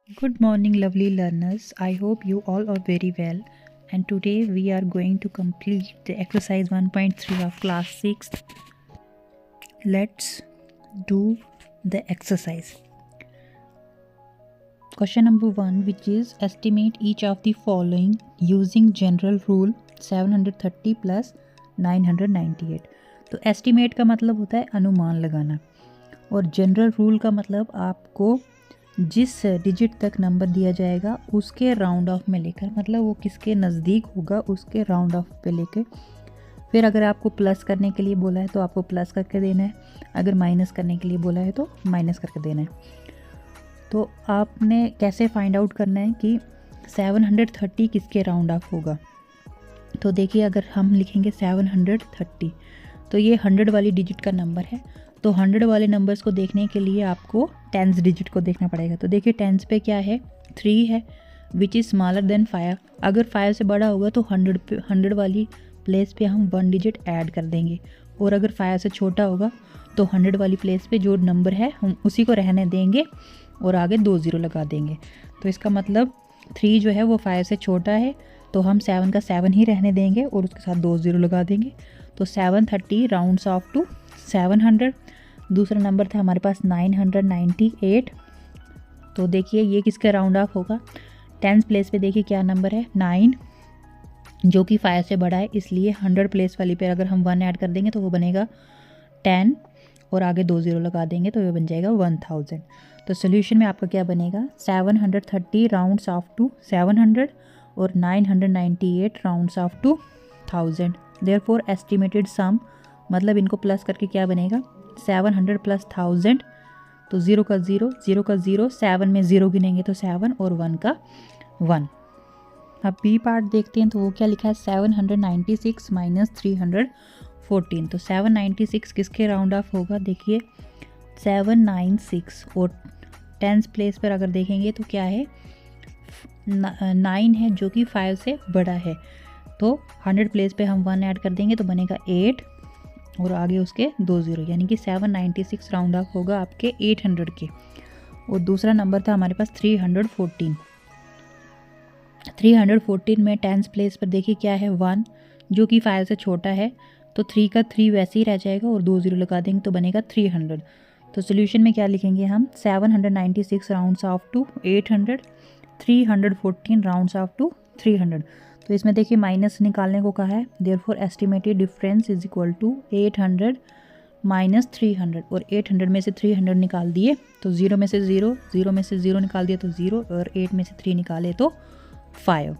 Good morning, lovely learners. I hope you all are very well. And today we are going to complete the exercise 1.3 of class 6. Let's do the exercise. Question number 1, which is estimate each of the following using general rule 730 plus 998. तो estimate का मतलब होता है अनुमान लगाना, और general rule का मतलब आपको जिस डिजिट तक नंबर दिया जाएगा उसके राउंड ऑफ में लेकर, मतलब वो किसके नज़दीक होगा उसके राउंड ऑफ पे लेकर, फिर अगर आपको प्लस करने के लिए बोला है तो आपको प्लस करके देना है, अगर माइनस करने के लिए बोला है तो माइनस करके देना है। तो आपने कैसे फाइंड आउट करना है कि 730 किसके राउंड ऑफ होगा। तो देखिए, अगर हम लिखेंगे 730 तो ये 100 वाली डिजिट का नंबर है, तो 100 वाले नंबर्स को देखने के लिए आपको टेंस डिजिट को देखना पड़ेगा। तो देखिए टेंस पे क्या है, 3 है विच इज़ स्मॉलर देन 5। अगर 5 से बड़ा होगा तो 100 वाली प्लेस पे हम 1 डिजिट ऐड कर देंगे, और अगर 5 से छोटा होगा तो 100 वाली प्लेस पे जो नंबर है हम उसी को रहने देंगे और आगे 2 ज़ीरो लगा देंगे। तो इसका मतलब 3 जो है वो 5 से छोटा है, तो हम 7 का 7 ही रहने देंगे और उसके साथ 2 ज़ीरो लगा देंगे। तो 730 राउंड्स ऑफ टू 700। दूसरा नंबर था हमारे पास 998। तो देखिए ये किसका राउंड ऑफ होगा, टेंस प्लेस पे देखिए क्या नंबर है 9, जो कि 5 से बड़ा है, इसलिए 100 प्लेस वाली पे अगर हम 1 ऐड कर देंगे तो वो बनेगा 10 और आगे 2 ज़ीरो लगा देंगे तो ये बन जाएगा 1000। तो सोल्यूशन में आपका क्या बनेगा, 730 राउंड्स ऑफ टू 700 और 998 rounds off to 1000। Therefore estimated sum, मतलब इनको प्लस करके क्या बनेगा 700 प्लस 1000, तो 0 का 0, 0 का 0, 7 में 0 गिनेंगे तो 7 और 1 का 1। अब बी पार्ट देखते हैं, तो वो क्या लिखा है 796 माइनस 314। तो 796 किसके राउंड ऑफ होगा, देखिए 796, और टेंस प्लेस पर अगर देखेंगे तो क्या है 9 है जो कि 5 से बड़ा है, तो 100 प्लेस पे हम 1 ऐड कर देंगे तो बनेगा 8 और आगे उसके 2 ज़ीरो, यानी कि 796 राउंड ऑफ होगा आपके 800 के। और दूसरा नंबर था हमारे पास 314। 314 में टेंस प्लेस पर देखिए क्या है 1, जो कि 5 से छोटा है, तो 3 का 3 वैसे ही रह जाएगा और 2 ज़ीरो लगा देंगे तो बनेगा 300। तो सोल्यूशन में क्या लिखेंगे हम, 796 rounds off to 800, 314 rounds off to 300। तो इसमें देखिए माइनस निकालने को कहा है, therefore estimated difference is equal to 800 minus 300, और 800 में से 300 निकाल दिए तो 0 में से 0, 0 में से 0 निकाल दिया तो 0, और 8 में से 3 निकाले तो 5।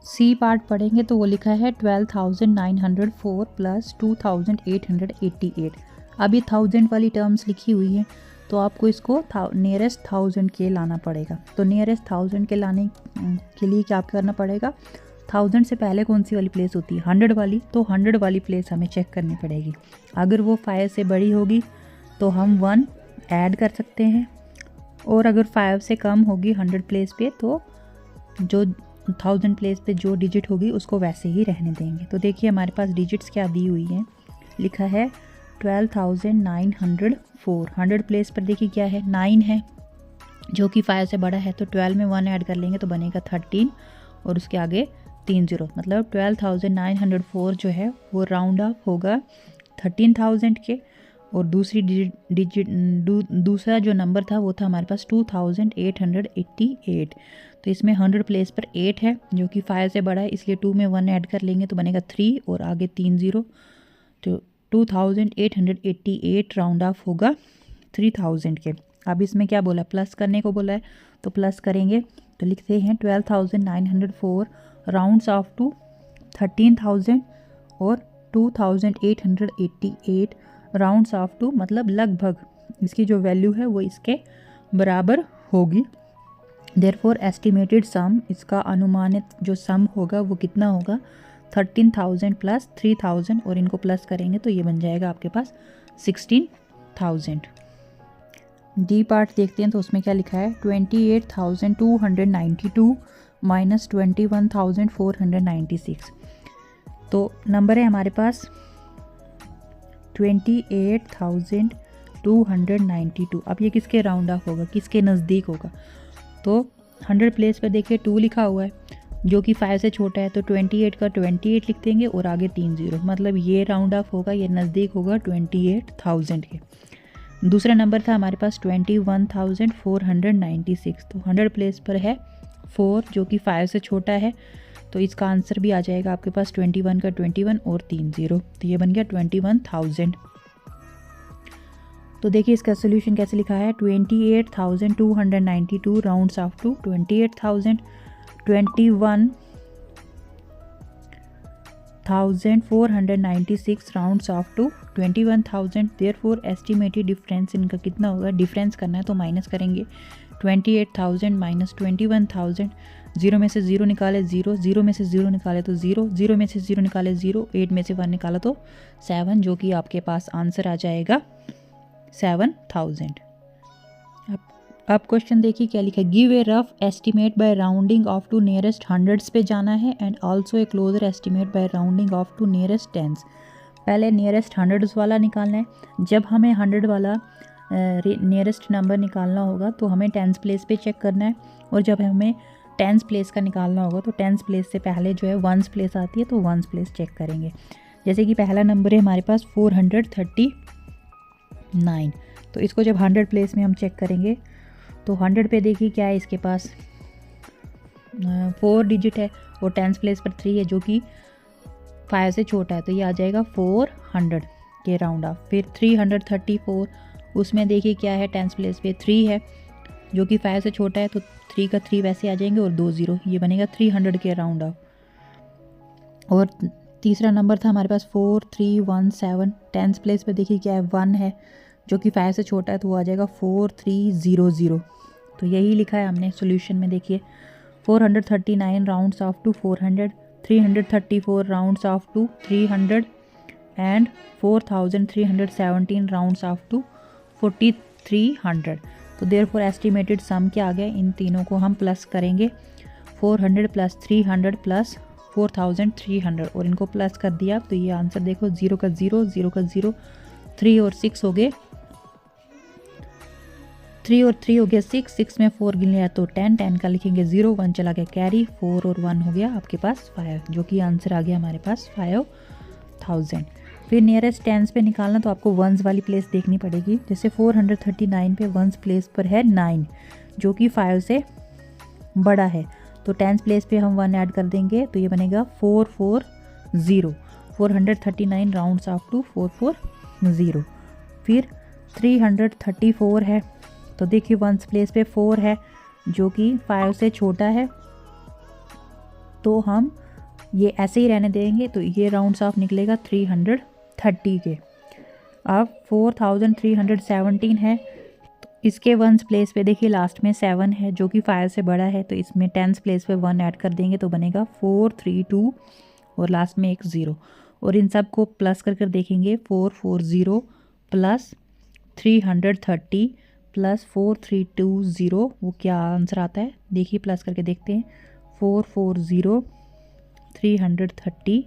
सी पार्ट पढ़ेंगे तो वो लिखा है 12,904 प्लस 2,888। अब ये 1000 वाली टर्म्स लिखी हुई है, तो आपको इसको नियरेस्ट 1000 के लाना पड़ेगा। तो नियरेस्ट 1000 के लाने के लिए क्या करना पड़ेगा, 1000 से पहले कौन सी वाली प्लेस होती है 100 वाली, तो 100 वाली प्लेस हमें चेक करनी पड़ेगी। अगर वो 5 से बड़ी होगी तो हम 1 ऐड कर सकते हैं, और अगर 5 से कम होगी 100 प्लेस पे तो जो 1000 प्लेस पे जो डिजिट होगी उसको वैसे ही रहने देंगे। तो देखिए हमारे पास डिजिट्स क्या दी हुई हैं, लिखा है 12,904। 100 प्लेस पर देखिए क्या है 9 है, जो कि 5 से बड़ा है, तो 12 में 1 ऐड कर लेंगे तो बनेगा 13 और उसके आगे 3 ज़ीरो, मतलब 12,904 जो है वो राउंड ऑफ होगा 13,000 के। और दूसरी डिजिट दूसरा जो नंबर था वो था हमारे पास 2,888। तो इसमें 100 प्लेस पर 8 है, जो कि 5 से बड़ा है, इसलिए 2 में 1 ऐड कर लेंगे तो बनेगा 3 और आगे 3 ज़ीरो, तो 2,888 राउंड ऑफ होगा 3,000 के। अब इसमें क्या बोला, प्लस करने को बोला है, तो प्लस करेंगे तो लिखते हैं 12,904 राउंड्स ऑफ टू 13,000 और 2,888 राउंड्स ऑफ टू, मतलब लगभग इसकी जो वैल्यू है वो इसके बराबर होगी। देयरफॉर एस्टिमेटेड सम, इसका अनुमानित जो सम होगा वो कितना होगा 13,000 प्लस 3,000, और इनको प्लस करेंगे तो ये बन जाएगा आपके पास 16,000। डी पार्ट देखते हैं, तो उसमें क्या लिखा है 28,292 माइनस 21,496। तो नंबर है हमारे पास 292। अब ये किसके राउंड ऑफ होगा, किसके नज़दीक होगा? तो 100 प्लेस पर देखिए 2 लिखा हुआ है जो कि 5 से छोटा है, तो 28 का 28 लिख देंगे और आगे 3 0, मतलब ये राउंड ऑफ होगा, ये नज़दीक होगा 28,000 के। दूसरा नंबर था हमारे पास 21,496, तो 100 प्लेस पर है 4 जो कि 5 से छोटा है, तो इसका आंसर भी आ जाएगा आपके पास 21 का 21 और 3 0, तो ये बन गया 21,000। तो देखिए इसका सोल्यूशन कैसे लिखा है, 28,292 rounds off to 28,000, 21,496 rounds off to 21,000। Therefore estimated difference इनका कितना होगा, डिफरेंस करना है तो माइनस करेंगे, 28,000 माइनस 21,000, 0 में से 0 निकाले 0, 0 में से 0 निकाले तो 0, 0 में से 0 निकाले 0, 8 में से 1 निकाला तो 7, जो कि आपके पास आंसर आ जाएगा 7,000। अब क्वेश्चन देखिए क्या लिखा है, give a rough estimate by rounding off to nearest hundreds पे जाना है and also a closer estimate by rounding off to nearest tens. पहले नियरेस्ट हंड्रेड्स वाला निकालना है, जब हमें 100 वाला नियरेस्ट नंबर निकालना होगा तो हमें टेंस प्लेस पे चेक करना है, और जब हमें टेंस प्लेस का निकालना होगा तो टेंस प्लेस से पहले जो है वंस प्लेस आती है, तो वंस प्लेस चेक करेंगे। जैसे कि पहला नंबर है हमारे पास 439, तो इसको जब 100 प्लेस में हम चेक करेंगे तो 100 पे देखिए क्या है, इसके पास 4 डिजिट है और टेंस प्लेस पर 3 है जो कि 5 से छोटा है, तो ये आ जाएगा 400 के राउंड ऑफ। फिर 334, उसमें देखिए क्या है, टेंस प्लेस पे 3 है जो कि 5 से छोटा है, तो 3 का 3 वैसे आ जाएंगे और 2 0, ये बनेगा 300 के राउंड ऑफ। और तीसरा नंबर था हमारे पास 4317, टेंस प्लेस पे देखिए क्या है, 1 है जो कि 5 से छोटा है, तो वो आ जाएगा 4300। तो यही लिखा है हमने सोल्यूशन में, देखिए 439 rounds off to 400, 334 rounds off to 300 and 4317 rounds off to 4300। तो देयरफॉर एस्टिमेटेड सम क्या आ गया, इन तीनों को हम प्लस करेंगे, 400 प्लस 300 प्लस 4300, और इनको प्लस कर दिया तो ये आंसर देखो 0 का 0, 0 का 0, 3 और 6 हो गए, 3 और 3 हो गया 6, 6 में 4 गिन लिया तो 10, 10 का लिखेंगे 0, 1 चला गया कैरी, 4 और 1 हो गया आपके पास 5, जो कि आंसर आ गया हमारे पास 5000। फिर नियरेस्ट टेंस पे निकालना तो आपको वंस वाली प्लेस देखनी पड़ेगी। जैसे 439 पे वंस प्लेस पर है 9 जो कि 5 से बड़ा है, तो टेंस प्लेस पे हम 1 ऐड कर देंगे, तो ये बनेगा 440, 439 राउंड्स ऑफ टू 440। फिर 334 है, तो देखिए वंस प्लेस पे 4 है जो कि 5 से छोटा है, तो हम ये ऐसे ही रहने देंगे, तो ये राउंड्स ऑफ निकलेगा 330 के। अब 4317 है, तो इसके वंस प्लेस पे देखिए लास्ट में 7 है जो कि 5 से बड़ा है, तो इसमें टेंस प्लेस पे 1 ऐड कर देंगे, तो बनेगा 432 और लास्ट में एक 0, और इन सब को प्लस कर देखेंगे, 440 प्लस 330 प्लस 4320, वो क्या आंसर आता है देखिए, प्लस करके देखते हैं, 440 330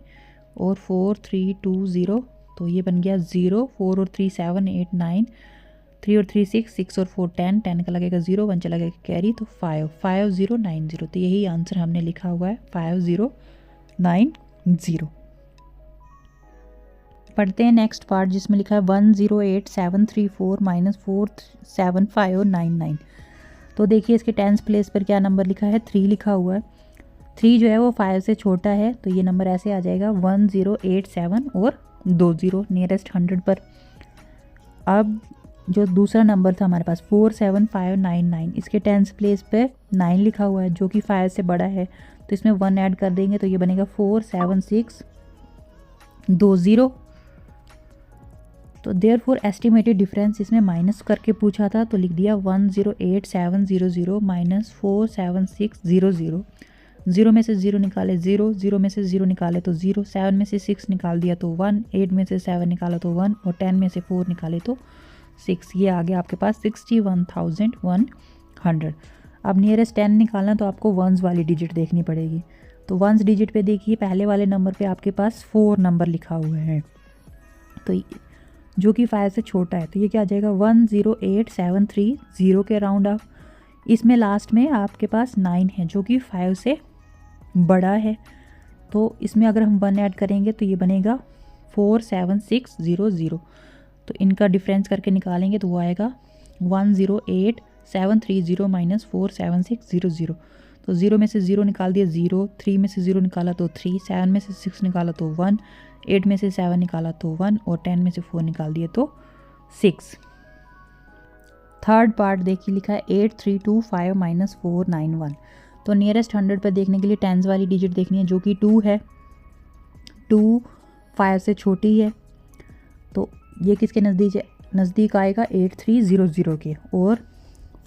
और 4320, तो ये बन गया 0, 4 और 3 7 8 9, 3 और 3 6, 6 और 4 10, 10 का लगेगा 0, 1 चला गया कैरी, तो 5090, तो यही आंसर हमने लिखा हुआ है 5090। पढ़ते हैं नेक्स्ट पार्ट जिसमें लिखा है 108734 माइनस 47599। तो देखिए इसके टेंस प्लेस पर क्या नंबर लिखा है, 3 लिखा हुआ है, 3 जो है वो 5 से छोटा है, तो ये नंबर ऐसे आ जाएगा 1087 और 20 नियरेस्ट 100 पर। अब जो दूसरा नंबर था हमारे पास 47599, इसके टेंस प्लेस पे 9 लिखा हुआ है जो कि 5 से बड़ा है, तो इसमें 1 ऐड कर देंगे, तो ये बनेगा 47620। तो देयरफॉर एस्टिमेटेड डिफरेंस इसमें माइनस करके पूछा था, तो लिख दिया 108700 माइनस 47600, 0 में से 0 निकाले 0, 0 में से 0 निकाले तो 0, 7 में से 6 निकाल दिया तो 1, 8 में से 7 निकाला तो 1, और 10 में से 4 निकाले तो 6, ये आ गया आपके पास 61,100। अब नियरेस्ट 10 निकालना तो आपको वंस वाली डिजिट देखनी पड़ेगी, तो वंस डिजिट पे देखिए पहले वाले नंबर पे आपके पास 4 नंबर लिखा हुआ है, तो जो कि 5 से छोटा है, तो ये क्या आ जाएगा 108,730 के राउंड ऑफ। इसमें लास्ट में आपके पास 9 है जो कि 5 से बड़ा है, तो इसमें अगर हम 1 ऐड करेंगे तो ये बनेगा 47600। तो इनका डिफरेंस करके निकालेंगे तो वो आएगा 108,730 माइनस 47600। तो 0 में से 0 निकाल दिया 0, 3 में से 0 निकाला तो 3, 7 में से 6 निकाला तो 1, 8 में से 7 निकाला तो 1 और 10 में से 4 निकाल दिए तो 6। थर्ड पार्ट देखिए लिखा है 8325 माइनस 491। तो नियरेस्ट 100 पर देखने के लिए टेंस वाली डिजिट देखनी है जो कि 2 है। 2 5 से छोटी है, तो ये किसके नज़दीक आएगा 8300 के। और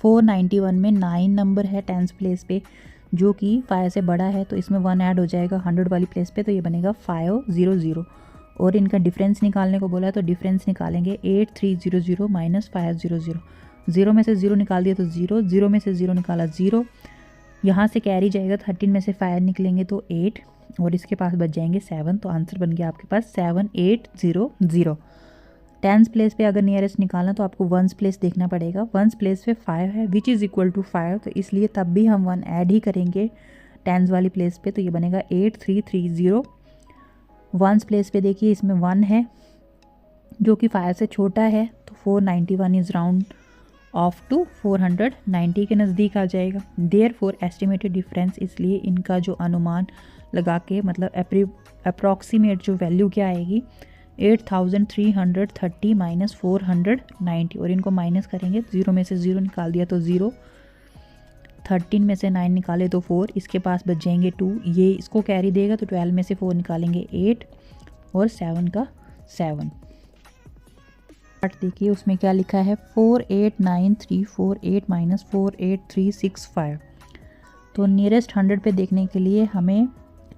491 में 9 नंबर है टेंस प्लेस पे जो कि 5 से बड़ा है, तो इसमें 1 ऐड हो जाएगा 100 वाली प्लेस पे, तो ये बनेगा 500। और इनका डिफरेंस निकालने को बोला है, तो डिफरेंस निकालेंगे 8300 माइनस 500। 0 में से 0 निकाल दिया तो 0, 0 में से 0 निकाला 0, यहाँ से कैरी जाएगा 13 में से 5 निकलेंगे तो 8 और इसके पास बच जाएंगे 7। तो आंसर बन गया आपके पास 7800। टेंस प्लेस पे अगर नियरेस्ट निकालना तो आपको वंस प्लेस देखना पड़ेगा। वंस प्लेस पे 5 है विच इज़ इक्वल टू 5, तो इसलिए तब भी हम 1 ऐड ही करेंगे टेंस वाली प्लेस पे, तो ये बनेगा 8330। वंस प्लेस पे देखिए इसमें 1 है जो कि 5 से छोटा है, तो 491 इज़ राउंड ऑफ टू 490 के नज़दीक आ जाएगा। देयरफॉर एस्टिमेटेड डिफरेंस, इसलिए इनका जो अनुमान लगा के मतलब अप्रॉक्सीमेट जो वैल्यू क्या आएगी 8330 माइनस 490, और इनको माइनस करेंगे 0 में से 0 निकाल दिया तो 0, 13 में से 9 निकाले तो 4, इसके पास बच जाएंगे 2, ये इसको कैरी देगा तो 12 में से 4 निकालेंगे 8 और 7 का 7। देखिए उसमें क्या लिखा है 489348 माइनस 48365। तो नियरेस्ट 100 पे देखने के लिए हमें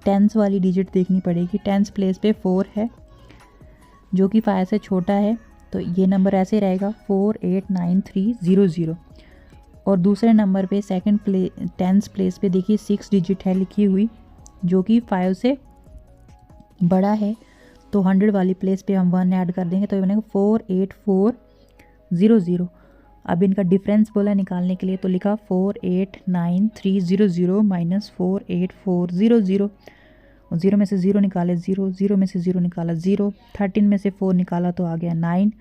टेंस वाली डिजिट देखनी पड़ेगी। टेंस प्लेस पे 4 है जो कि 5 से छोटा है, तो ये नंबर ऐसे रहेगा 489300। और दूसरे नंबर पे सेकंड टेंस प्लेस पे देखिए 6 डिजिट है लिखी हुई जो कि 5 से बड़ा है, तो 100 वाली प्लेस पे हम 1 ऐड कर देंगे तो ये बनेगा 48400। अब इनका डिफरेंस बोला निकालने के लिए, तो लिखा 489300 माइनस 48400। 0 में से 0 निकाले 0, 0 में से 0 निकाला 0, 13 में से 4 निकाला तो आ गया 9,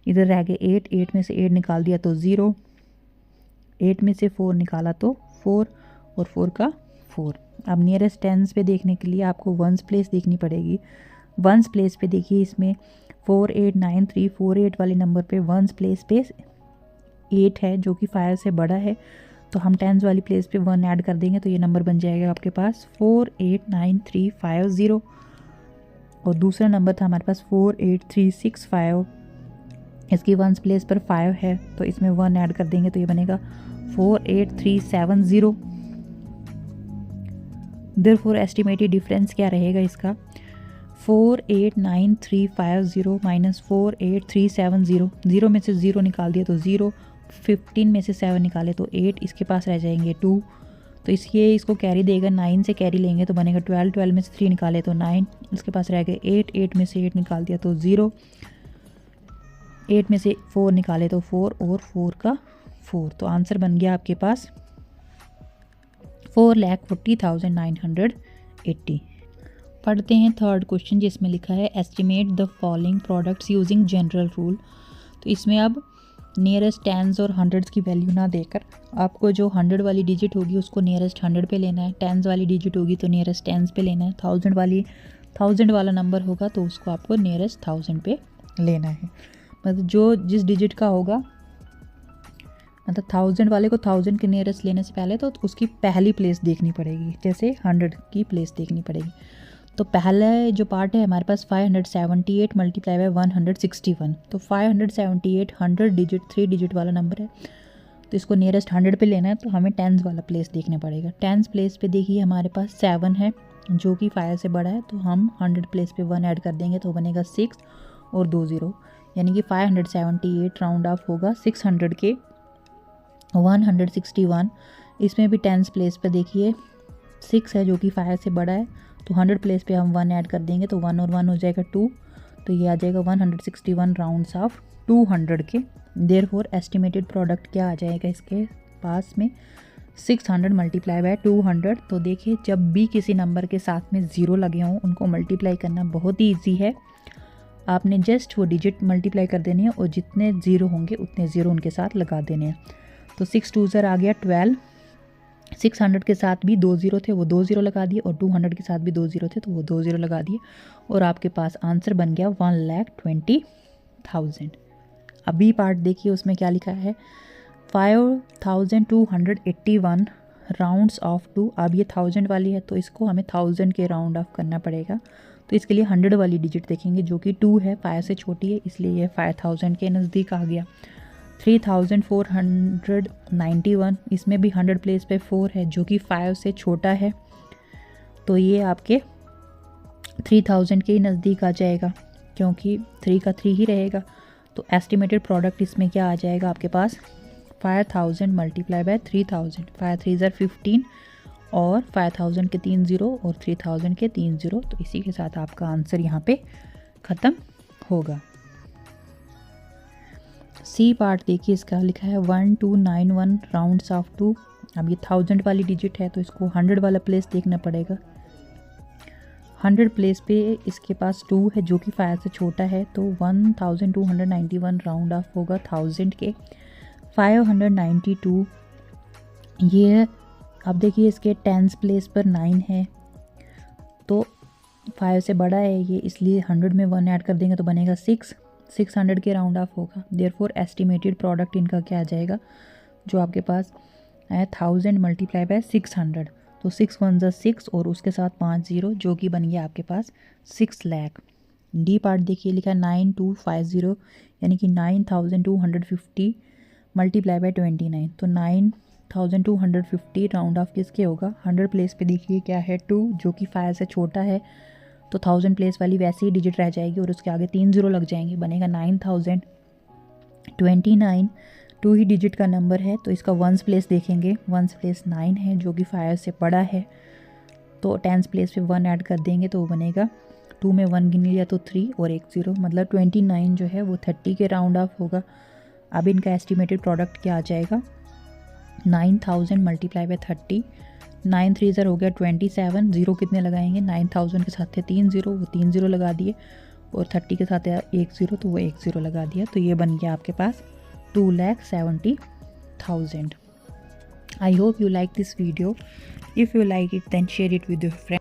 इधर रह गए 8, 8 में से 8 निकाल दिया तो 0, 8 में से 4 निकाला तो 4 और 4 का 4। अब नियरेस्ट टेंस पे देखने के लिए आपको वंस प्लेस देखनी पड़ेगी। वंस प्लेस पे देखिए इसमें 489348 वाले नंबर पे वंस प्लेस पे 8 है जो कि 5 से बड़ा है, तो हम टेंस वाली प्लेस पे 1 ऐड कर देंगे तो ये नंबर बन जाएगा आपके पास 489350। और दूसरा नंबर था हमारे पास 48365, इसकी वंस प्लेस पर 5 है तो इसमें 1 ऐड कर देंगे तो ये बनेगा 48370। देयरफॉर एस्टिमेटेड डिफरेंस क्या रहेगा इसका 489350 माइनस 48370। 0 में से 0 निकाल दिया तो 0, 15 में से 7 निकाले तो 8, इसके पास रह जाएंगे 2, तो इसको कैरी देगा 9 से कैरी लेंगे तो बनेगा 12, 12 में से 3 निकाले तो 9, इसके पास रह गए 8, 8 में से 8 निकाल दिया तो 0, 8 में से 4 निकाले तो 4 और 4 का 4। तो आंसर बन गया आपके पास 4,40,980। पढ़ते हैं थर्ड क्वेश्चन जिसमें लिखा है estimate the following products using general rule. तो इसमें अब नियरेस्ट टेंस और हंड्रेड्स की वैल्यू ना देकर आपको जो 100 वाली डिजिट होगी उसको नियरेस्ट 100 पे लेना है, टेंस वाली डिजिट होगी तो नियरेस्ट टेंस पे लेना है, 1000 वाला नंबर होगा तो उसको आपको नियरेस्ट 1000 पे लेना है। मतलब जो जिस डिजिट का होगा, मतलब 1000 वाले को 1000 के नियरेस्ट लेने से पहले तो उसकी पहली प्लेस देखनी पड़ेगी, जैसे 100 की प्लेस देखनी पड़ेगी। तो पहला जो पार्ट है हमारे पास 578 मल्टीप्लाई बाय 161, तो 578 100 डिजिट 3 डिजिट वाला नंबर है, तो इसको नियरेस्ट 100 पे लेना है तो हमें टेंस वाला प्लेस देखना पड़ेगा। टेंस प्लेस पे देखिए हमारे पास 7 है जो कि 5 से बड़ा है, तो हम 100 प्लेस पे 1 ऐड कर देंगे तो बनेगा 6 और 2 0, यानी कि 578 राउंड ऑफ होगा 600 के 161। इसमें भी टेंस प्लेस पे देखिए 6 है जो कि 5 से बड़ा है, तो 100 प्लेस पे हम 1 ऐड कर देंगे तो 1 और 1 हो जाएगा 2, तो ये आ जाएगा 161 राउंड्स ऑफ 200 के। देयरफॉर एस्टिमेटेड प्रोडक्ट क्या आ जाएगा इसके पास में 600 मल्टीप्लाई बाय 200। तो देखिए जब भी किसी नंबर के साथ में ज़ीरो लगे हों उनको मल्टीप्लाई करना बहुत ही ईजी है। आपने जस्ट वो डिजिट मल्टीप्लाई कर देनी है और जितने ज़ीरो होंगे उतने ज़ीरो उनके साथ लगा देने हैं। तो 6 2 आ गया 12। 600 के साथ भी 2 ज़ीरो थे, वो 2 ज़ीरो लगा दिए, और 200 के साथ भी 2 ज़ीरो थे तो वो 2 ज़ीरो लगा दिए, और आपके पास आंसर बन गया 1,20,000। अभी पार्ट देखिए उसमें क्या लिखा है 5,281 राउंड्स ऑफ 2। अब ये 1000 वाली है तो इसको हमें 1000 के राउंड ऑफ करना पड़ेगा। तो इसके लिए 100 वाली डिजिट देखेंगे जो कि 2 है, 5 से छोटी है, इसलिए ये 5000 के नज़दीक आ गया। 3,491, इसमें भी 100 प्लेस पे 4 है जो कि 5 से छोटा है, तो ये आपके 3000 के नज़दीक आ जाएगा क्योंकि 3 का 3 ही रहेगा। तो एस्टिमेटेड प्रोडक्ट इसमें क्या आ जाएगा आपके पास 5000 मल्टीप्लाई बाय 3000। 5 3 15 और 5000 के 3 ज़ीरो और 3000 के 3 ज़ीरो। तो इसी के साथ आपका आंसर यहाँ पे ख़त्म होगा। सी पार्ट देखिए इसका लिखा है 1291 राउंड्स ऑफ 2। अब ये 1000 वाली डिजिट है तो इसको 100 वाला प्लेस देखना पड़ेगा। 100 प्लेस पे इसके पास 2 है जो कि 5 से छोटा है, तो 1291 राउंड ऑफ होगा 1000 के। 592 ये अब देखिए इसके 10th प्लेस पर 9 है तो 5 से बड़ा है ये, इसलिए 100 में 1 ऐड कर देंगे तो बनेगा 6। 600 के राउंड ऑफ होगा। देयरफॉर एस्टिमेटेड प्रोडक्ट इनका क्या आ जाएगा जो आपके पास है 1000 मल्टीप्लाई बाय 600। तो 6 1 6 और उसके साथ 5 ज़ीरो जो कि बन गया आपके पास 6 लाख। डी पार्ट देखिए लिखा है 9250 यानी कि 9250 मल्टीप्लाई बाय 29। तो 9250 राउंड ऑफ किसके होगा 100 प्लेस पे देखिए क्या है 2 जो कि 5 से छोटा है, तो 1000 प्लेस वाली वैसे ही डिजिट रह जाएगी और उसके आगे 3 ज़ीरो लग जाएंगे, बनेगा 9000। 29 2 ही डिजिट का नंबर है तो इसका 1st प्लेस देखेंगे, 1st प्लेस 9 है जो कि 5 से बड़ा है, तो 10th प्लेस पे 1 ऐड कर देंगे तो वो बनेगा 2 में 1 गिन लिया तो 3 और 1 ज़ीरो, मतलब 29 जो है वो 30 के राउंड ऑफ होगा। अब इनका एस्टिमेटेड प्रोडक्ट क्या आ जाएगा 9000 मल्टीप्लाई बाय 30। 9 3 हो गया 27। ज़ीरो कितने लगाएंगे 9000 के साथ थे 3 ज़ीरो, वो 3 ज़ीरो लगा दिए, और 30 के साथ 1 ज़ीरो तो वो 1 ज़ीरो लगा दिया, तो ये बन गया आपके पास 2,70,000। I hope you like this video. If you like it then share it with your friends.